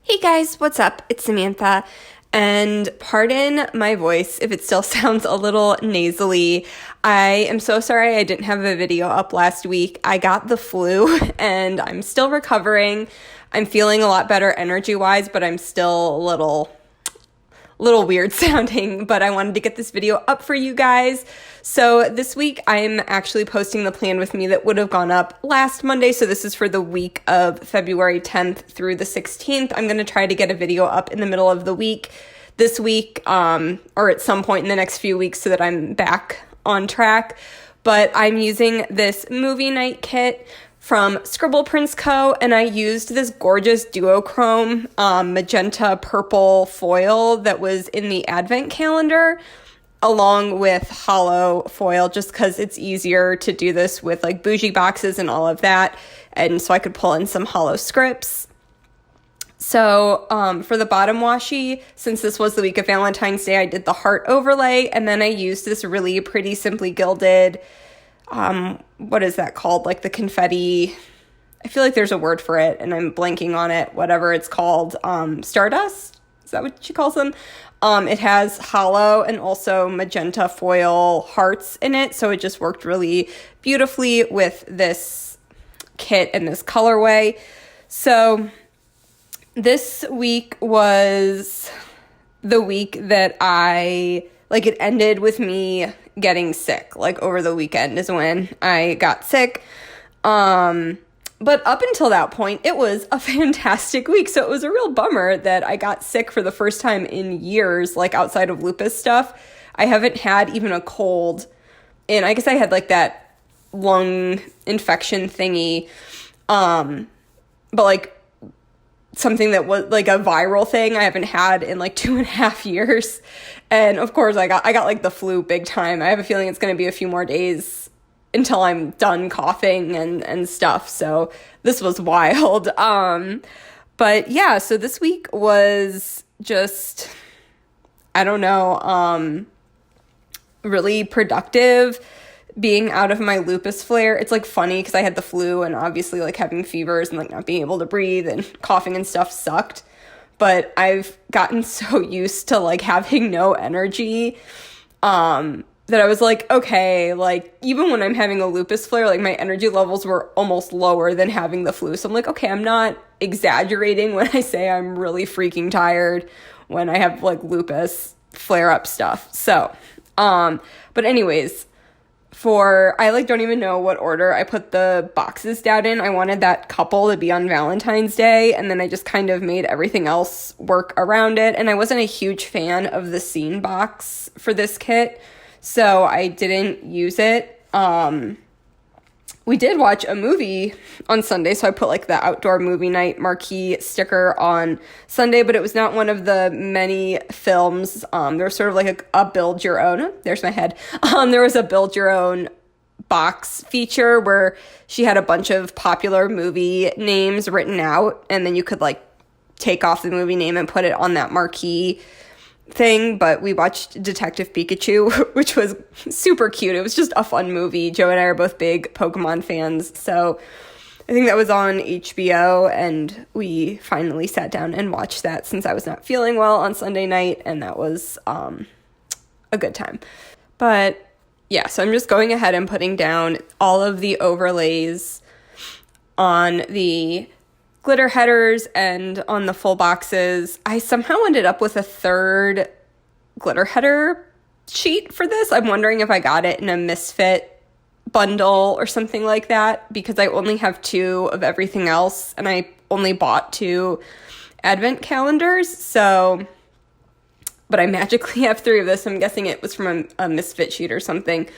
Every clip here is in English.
Hey guys, what's up? It's Samantha, and pardon my voice if it still sounds a little nasally. I am so sorry I didn't have a video up last week. I got the flu and I'm still recovering. I'm feeling a lot better energy-wise, but I'm still a little weird sounding, but I wanted to get this video up for you guys. So this week I'm actually posting the plan with me that would have gone up last Monday. So this is for the week of February 10th through the 16th. I'm going to try to get a video up in the middle of the week this week, or at some point in the next few weeks so that I'm back on track. But I'm using this movie night kit from Scribble Co. And I used this gorgeous duochrome magenta purple foil that was in the advent calendar along with hollow foil just because it's easier to do this with like bougie boxes and all of that. And so I could pull in some hollow scripts. So for the bottom washi, since this was the week of Valentine's Day, I did the heart overlay, and then I used this really pretty Simply Gilded, what is that called? Like the confetti, I feel like there's a word for it, and I'm blanking on it, whatever it's called, Stardust? Is that what she calls them? It has hollow and also magenta foil hearts in it, so it just worked really beautifully with this kit and this colorway. So this week was the week that it ended with me getting sick. Like over the weekend is when I got sick. But up until that point, it was a fantastic week. So it was a real bummer that I got sick for the first time in years, like outside of lupus stuff. I haven't had even a cold, and I guess I had like that lung infection thingy. But like something that was like a viral thing I haven't had in like 2.5 years. And of course I got like the flu big time. I have a feeling it's going to be a few more days until I'm done coughing and stuff. So this was wild. But yeah, so this week was just, I don't know, really productive being out of my lupus flare. It's like funny because I had the flu and obviously like having fevers and like not being able to breathe and coughing and stuff sucked. But I've gotten so used to like having no energy, that I was like, okay, like even when I'm having a lupus flare, like my energy levels were almost lower than having the flu. So I'm like, okay, I'm not exaggerating when I say I'm really freaking tired when I have like lupus flare up stuff. So, but anyways, I like don't even know what order I put the boxes down in. I wanted that couple to be on Valentine's Day, and then I just kind of made everything else work around it. And I wasn't a huge fan of the scene box for this kit, so I didn't use it. We did watch a movie on Sunday, so I put like the outdoor movie night marquee sticker on Sunday, but it was not one of the many films. There was sort of like a build your own, there's my head. There was a build your own box feature where she had a bunch of popular movie names written out, and then you could like take off the movie name and put it on that marquee thing. But we watched Detective Pikachu, which was super cute. It was just a fun movie. Joe and I are both big Pokemon fans, so I think that was on HBO, and we finally sat down and watched that since I was not feeling well on Sunday night, and that was a good time. But yeah, so I'm just going ahead and putting down all of the overlays on the glitter headers and on the full boxes. I somehow ended up with a third glitter header sheet for this. I'm wondering if I got it in a Misfit bundle or something like that, because I only have 2 of everything else, and I only bought 2 advent calendars. So, but I magically have 3 of this. I'm guessing it was from a Misfit sheet or something.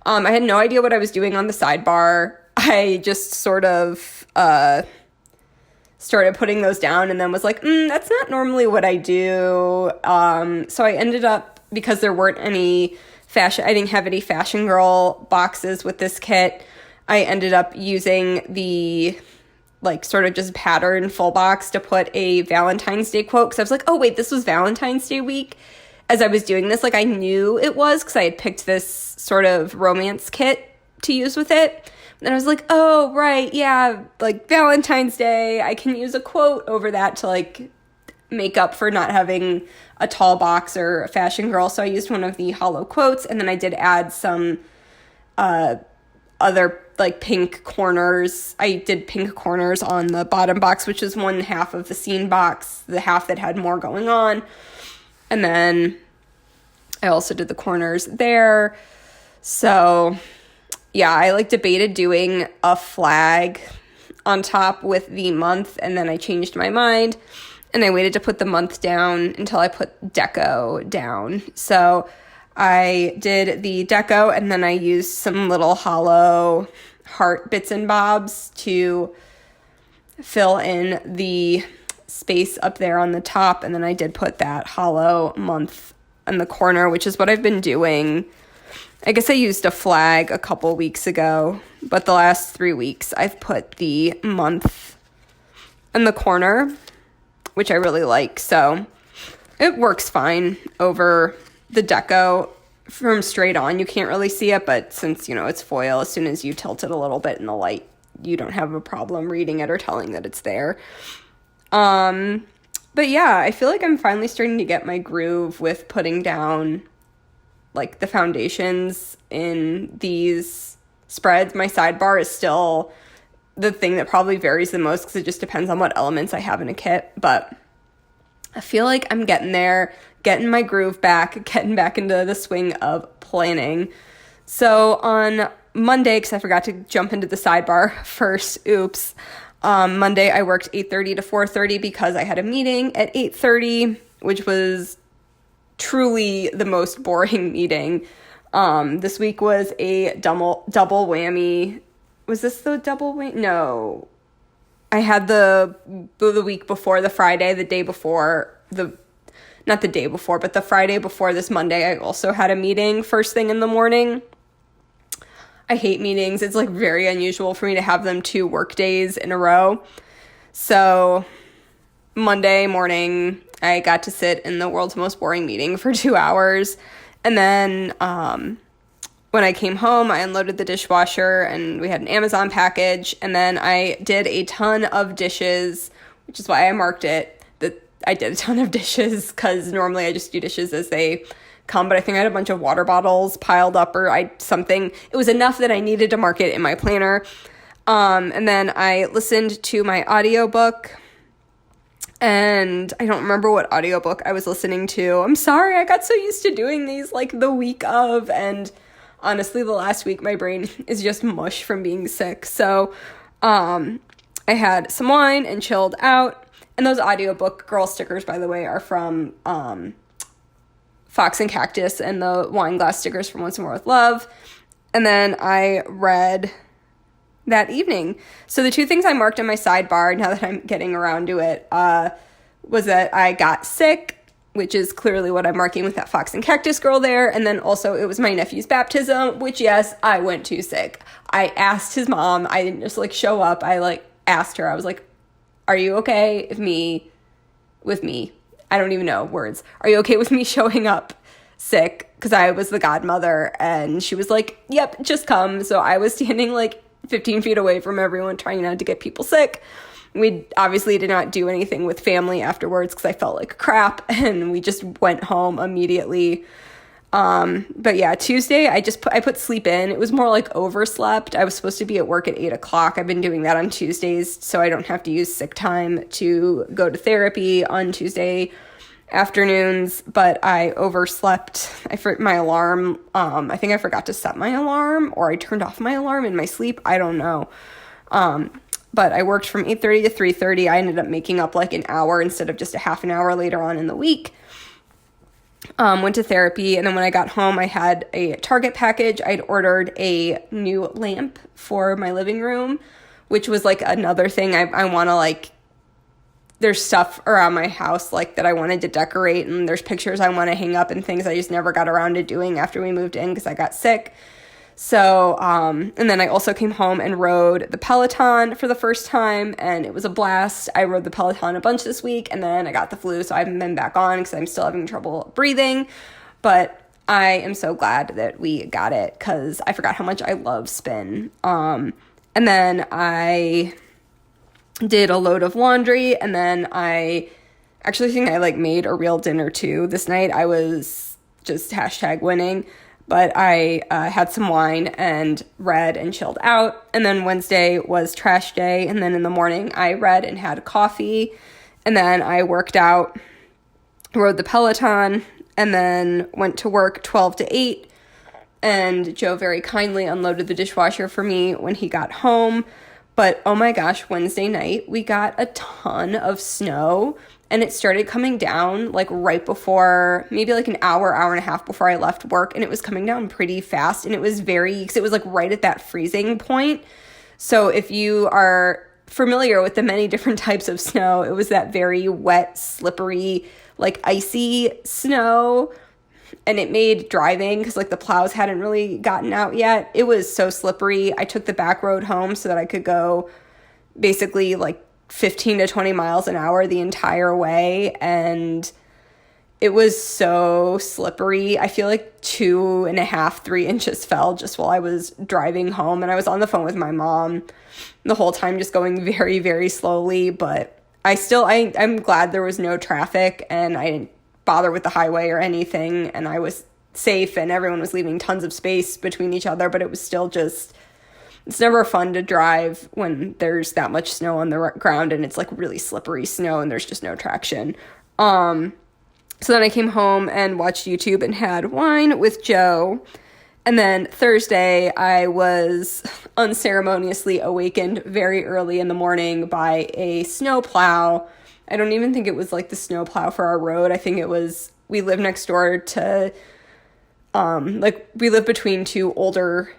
I had no idea what I was doing on the sidebar. I just sort of started putting those down and then was like, that's not normally what I do. So I ended up, because there weren't any I didn't have any Fashion Girl boxes with this kit, I ended up using the like sort of just pattern full box to put a Valentine's Day quote, because I was like, oh wait, this was Valentine's Day week. As I was doing this, like I knew it was because I had picked this sort of romance kit to use with it. And I was like, oh, right, yeah, like Valentine's Day, I can use a quote over that to like make up for not having a tall box or a fashion girl. So I used one of the hollow quotes, and then I did add some other like pink corners. I did pink corners on the bottom box, which is one half of the scene box, the half that had more going on. And then I also did the corners there. So yeah, I like debated doing a flag on top with the month, and then I changed my mind and I waited to put the month down until I put deco down. So I did the deco, and then I used some little hollow heart bits and bobs to fill in the space up there on the top, and then I did put that hollow month in the corner, which is what I've been doing. I guess I used a flag a couple weeks ago, but the last 3 weeks I've put the month in the corner, which I really like. So it works fine over the deco from straight on. You can't really see it, but since, it's foil, as soon as you tilt it a little bit in the light, you don't have a problem reading it or telling that it's there. But yeah, I feel like I'm finally starting to get my groove with putting down like the foundations in these spreads. My sidebar is still the thing that probably varies the most because it just depends on what elements I have in a kit, but I feel like I'm getting there, getting my groove back, getting back into the swing of planning. So on Monday, because I forgot to jump into the sidebar first, oops. Monday, I worked 8:30 to 4:30 because I had a meeting at 8:30, which was truly the most boring meeting. This week was a double whammy. Was this the double whammy? No. I had the week before, the Friday, the day before, not the day before, but the Friday before this Monday, I also had a meeting first thing in the morning. I hate meetings. It's like very unusual for me to have them 2 work days in a row. So Monday morning, I got to sit in the world's most boring meeting for 2 hours. And then when I came home, I unloaded the dishwasher and we had an Amazon package. And then I did a ton of dishes, which is why I marked it that I did a ton of dishes, because normally I just do dishes as they come, but I think I had a bunch of water bottles piled up or something. It was enough that I needed to mark it in my planner. And then I listened to my audiobook, and I don't remember what audiobook I was listening to. I'm sorry, I got so used to doing these like the week of, and honestly, the last week my brain is just mush from being sick. So I had some wine and chilled out. And those audiobook girl stickers, by the way, are from Fox and Cactus, and the wine glass stickers from Once More with Love. And then I read that evening. So the 2 things I marked on my sidebar, now that I'm getting around to it, was that I got sick, which is clearly what I'm marking with that Fox and Cactus girl there. And then also it was my nephew's baptism, which, yes, I went too sick. I asked his mom. I didn't just show up. I asked her. I was like, are you okay with me? I don't even know words. Are you okay with me showing up sick? Because I was the godmother. And she was like, yep, just come. So I was standing 15 feet away from everyone, trying not to get people sick. We obviously did not do anything with family afterwards because I felt like crap, and we just went home immediately. But yeah, Tuesday, I put sleep in. It was more like overslept. I was supposed to be at work at 8 o'clock. I've been doing that on Tuesdays, so I don't have to use sick time to go to therapy on Tuesday afternoons, but I overslept. My alarm, I think I forgot to set my alarm, or I turned off my alarm in my sleep. I don't know. But I worked from 8:30 to 3:30. I ended up making up an hour instead of just a half an hour later on in the week. Went to therapy, and then when I got home, I had a Target package. I'd ordered a new lamp for my living room, which was another thing I want to there's stuff around my house that I wanted to decorate, and there's pictures I want to hang up and things I just never got around to doing after we moved in because I got sick. So, and then I also came home and rode the Peloton for the first time, and it was a blast. I rode the Peloton a bunch this week, and then I got the flu, so I haven't been back on because I'm still having trouble breathing, but I am so glad that we got it because I forgot how much I love spin. And then I did a load of laundry, and then I actually think I like made a real dinner too. This night I was just #winning, but I had some wine and read and chilled out. And then Wednesday was trash day. And then in the morning I read and had coffee. And then I worked out, rode the Peloton, and then went to work 12 to 8. And Joe very kindly unloaded the dishwasher for me when he got home. But oh my gosh, Wednesday night we got a ton of snow, and it started coming down like right before, maybe like an hour and a half before I left work, and it was coming down pretty fast, and it was because it was like right at that freezing point. So if you are familiar with the many different types of snow, it was that very wet, slippery, like icy snow. And it made driving, because like the plows hadn't really gotten out yet, it was so slippery. I took the back road home so that I could go basically like 15 to 20 miles an hour the entire way. And it was so slippery. I feel like 2.5, 3 inches fell just while I was driving home. And I was on the phone with my mom the whole time, just going very, very slowly. But I'm glad there was no traffic, and I didn't bother with the highway or anything, and I was safe, and everyone was leaving tons of space between each other. But it was still just, it's never fun to drive when there's that much snow on the ground and it's like really slippery snow and there's just no traction. So then I came home and watched YouTube and had wine with Joe. And then Thursday, I was unceremoniously awakened very early in the morning by a snow plow. I don't even think it was like the snow plow for our road. I think it was, we live next door to, we live between two older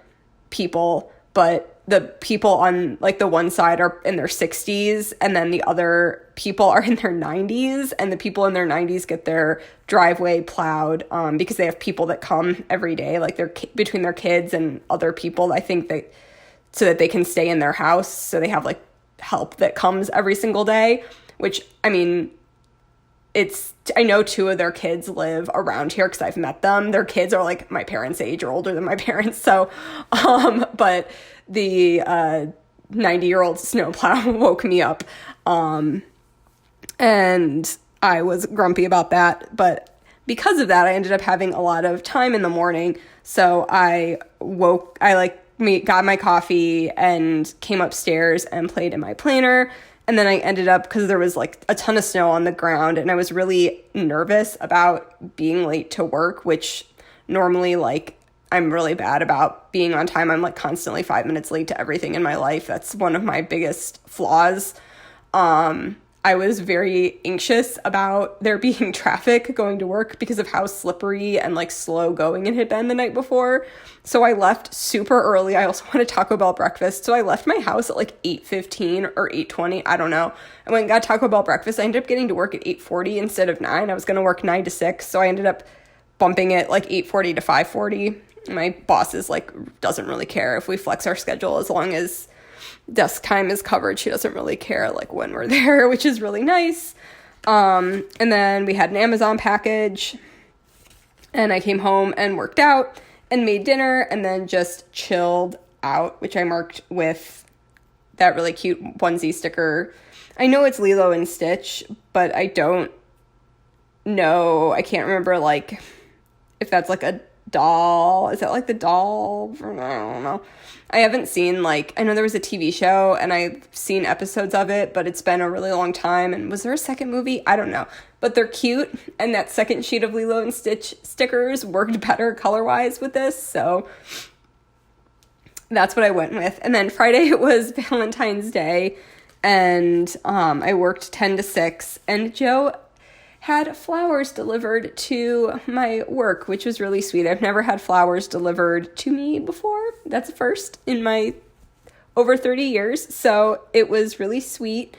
people, but the people on like the one side are in their 60s, and then the other people are in their 90s, and the people in their 90s get their driveway plowed because they have people that come every day, like they're between their kids and other people, I think, that so that they can stay in their house. So they have like help that comes every single day. Which, I mean, I know 2 of their kids live around here because I've met them. Their kids are like my parents' age or older than my parents. So, but the 90-year-old snowplow woke me up. And I was grumpy about that. But because of that, I ended up having a lot of time in the morning. So I got my coffee and came upstairs and played in my planner. And then I ended up, because there was like a ton of snow on the ground, and I was really nervous about being late to work, which normally like I'm really bad about being on time. I'm like constantly 5 minutes late to everything in my life. That's one of my biggest flaws. I was very anxious about there being traffic going to work because of how slippery and like slow going it had been the night before. So I left super early. I also wanted Taco Bell breakfast. So I left my house at like 8:15 or 8:20. I don't know. I went and got Taco Bell breakfast. I ended up getting to work at 8:40 instead of 9. I was going to work 9 to 6. So I ended up bumping it like 8:40 to 5:40. My boss is like, doesn't really care if we flex our schedule as long as desk time is covered. She doesn't really care like when we're there, which is really nice. And then we had an Amazon package, and I came home and worked out and made dinner and then just chilled out, which I marked with that really cute onesie sticker. I know it's Lilo and Stitch, but I don't know. I can't remember like if that's like a doll. Is that like the doll? I don't know. I haven't seen like, I know there was a TV show and I've seen episodes of it, but it's been a really long time. And was there a second movie? I don't know. But they're cute. And that second sheet of Lilo and Stitch stickers worked better color-wise with this. So that's what I went with. And then Friday it was Valentine's Day. And I worked 10 to 6. And Joe had flowers delivered to my work, which was really sweet. I've never had flowers delivered to me before. That's a first in my over 30 years. So it was really sweet.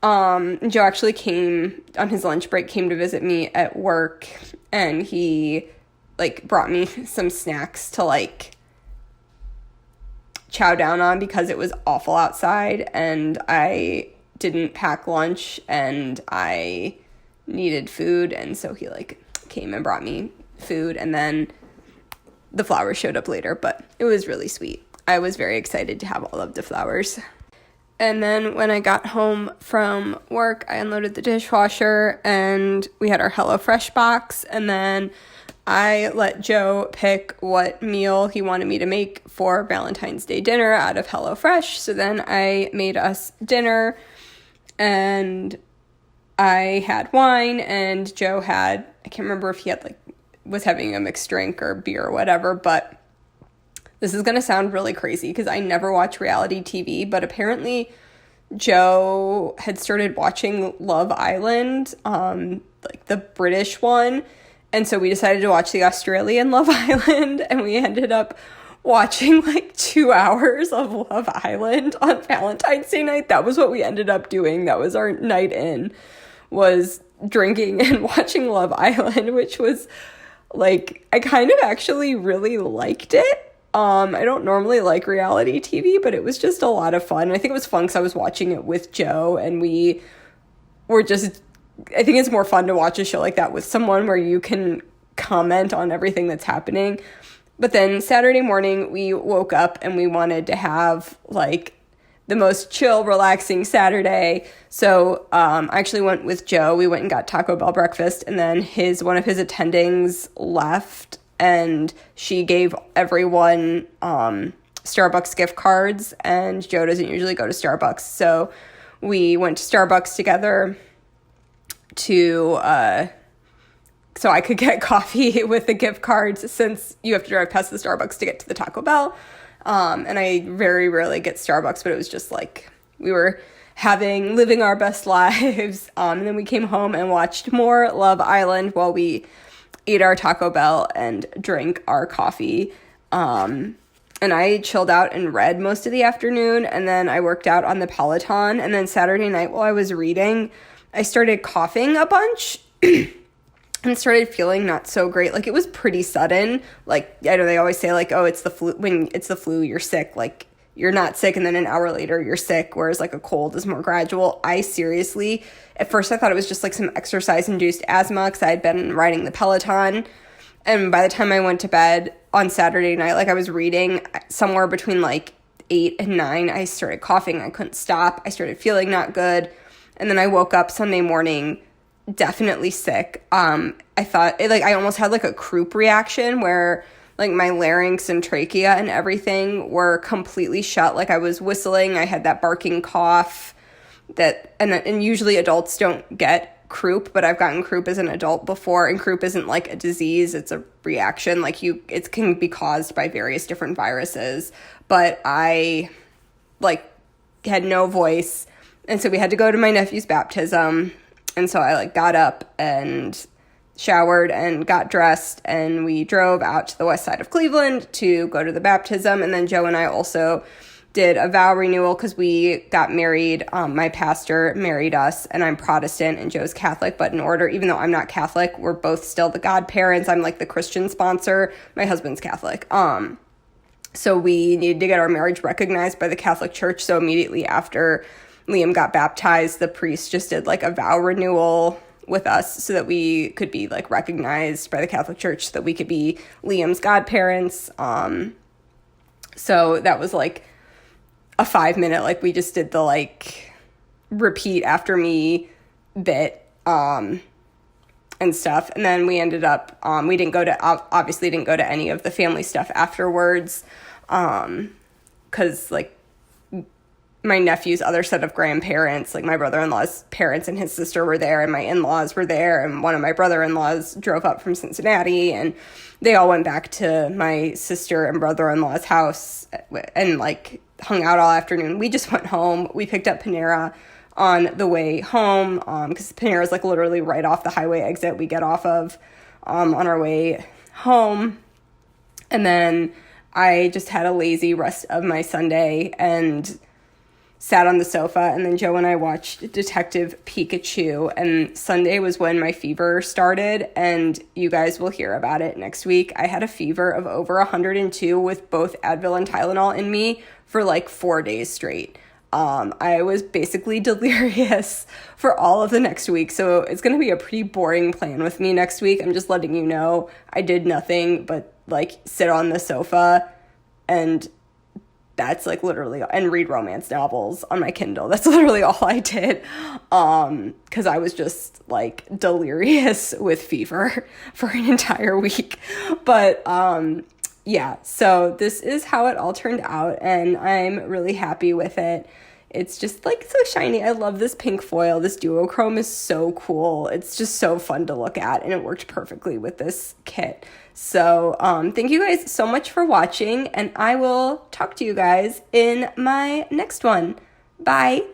Joe actually came on his lunch break, came to visit me at work, and he like brought me some snacks to like chow down on because it was awful outside and I didn't pack lunch and I needed food, and so he like came and brought me food, and then the flowers showed up later, but it was really sweet. I was very excited to have all of the flowers. And then when I got home from work, I unloaded the dishwasher and we had our HelloFresh box. And then I let Joe pick what meal he wanted me to make for Valentine's Day dinner out of HelloFresh. So then I made us dinner and I had wine and Joe had, I can't remember if he had was having a mixed drink or beer or whatever, but this is going to sound really crazy because I never watch reality TV, but apparently Joe had started watching Love Island, the British one, and so we decided to watch the Australian Love Island, and we ended up watching 2 hours of Love Island on Valentine's Day night. That was what we ended up doing. That was our night in, was drinking and watching Love Island, which was I kind of actually really liked it. I don't normally like reality TV, but it was just a lot of fun. I think it was fun because I was watching it with Joe, and we were just, I think it's more fun to watch a show like that with someone where you can comment on everything that's happening. But then Saturday morning, we woke up and we wanted to have the most chill, relaxing Saturday. So I actually went with Joe. We went and got Taco Bell breakfast, and then one of his attendings left, and she gave everyone Starbucks gift cards, and Joe doesn't usually go to Starbucks. So we went to Starbucks together so I could get coffee with the gift cards, since you have to drive past the Starbucks to get to the Taco Bell. And I very rarely get Starbucks, but it was just we were living our best lives. And then we came home and watched more Love Island while we ate our Taco Bell and drank our coffee. And I chilled out and read most of the afternoon, and then I worked out on the Peloton. And then Saturday night while I was reading, I started coughing a bunch and started feeling not so great. It was pretty sudden. I know they always say oh, it's the flu. When it's the flu, you're sick. You're not sick, and then an hour later you're sick, whereas a cold is more gradual. I seriously, at first I thought it was just some exercise-induced asthma because I had been riding the Peloton, and by the time I went to bed on Saturday night, I was reading, somewhere between 8 and 9, I started coughing. I couldn't stop. I started feeling not good, and then I woke up Sunday morning definitely sick. I thought, I almost had a croup reaction where my larynx and trachea and everything were completely shut. I was whistling. I had that barking cough and usually adults don't get croup, but I've gotten croup as an adult before, and croup isn't a disease. It's a reaction. It can be caused by various different viruses, but I had no voice. And so we had to go to my nephew's baptism. And so I got up and showered and got dressed, and we drove out to the west side of Cleveland to go to the baptism. And then Joe and I also did a vow renewal because we got married. My pastor married us, and I'm Protestant and Joe's Catholic, but in order, even though I'm not Catholic, we're both still the godparents. I'm the Christian sponsor. My husband's Catholic. So we needed to get our marriage recognized by the Catholic Church. So immediately after Liam got baptized, the priest just did a vow renewal with us so that we could be recognized by the Catholic Church, so that we could be Liam's godparents. So that was a 5-minute, we just did the repeat after me bit and stuff. And then we ended up, we obviously didn't go to any of the family stuff afterwards, because my nephew's other set of grandparents, my brother-in-law's parents and his sister were there, and my in-laws were there, and one of my brother-in-laws drove up from Cincinnati, and they all went back to my sister and brother-in-law's house and hung out all afternoon. We just went home. We picked up Panera on the way home, because Panera is literally right off the highway exit we get off of on our way home. And then I just had a lazy rest of my Sunday and sat on the sofa, and then Joe and I watched Detective Pikachu, and Sunday was when my fever started, and you guys will hear about it next week. I had a fever of over 102 with both Advil and Tylenol in me for 4 days straight. I was basically delirious for all of the next week, so it's going to be a pretty boring plan with me next week. I'm just letting you know I did nothing but sit on the sofa and that's like literally, and read romance novels on my Kindle. That's literally all I did. Cause I was just like delirious with fever for an entire week. But, yeah, so this is how it all turned out, and I'm really happy with it. It's just like so shiny. I love this pink foil. This duochrome is so cool. It's just so fun to look at, and it worked perfectly with this kit. So thank you guys so much for watching, and I will talk to you guys in my next one. Bye.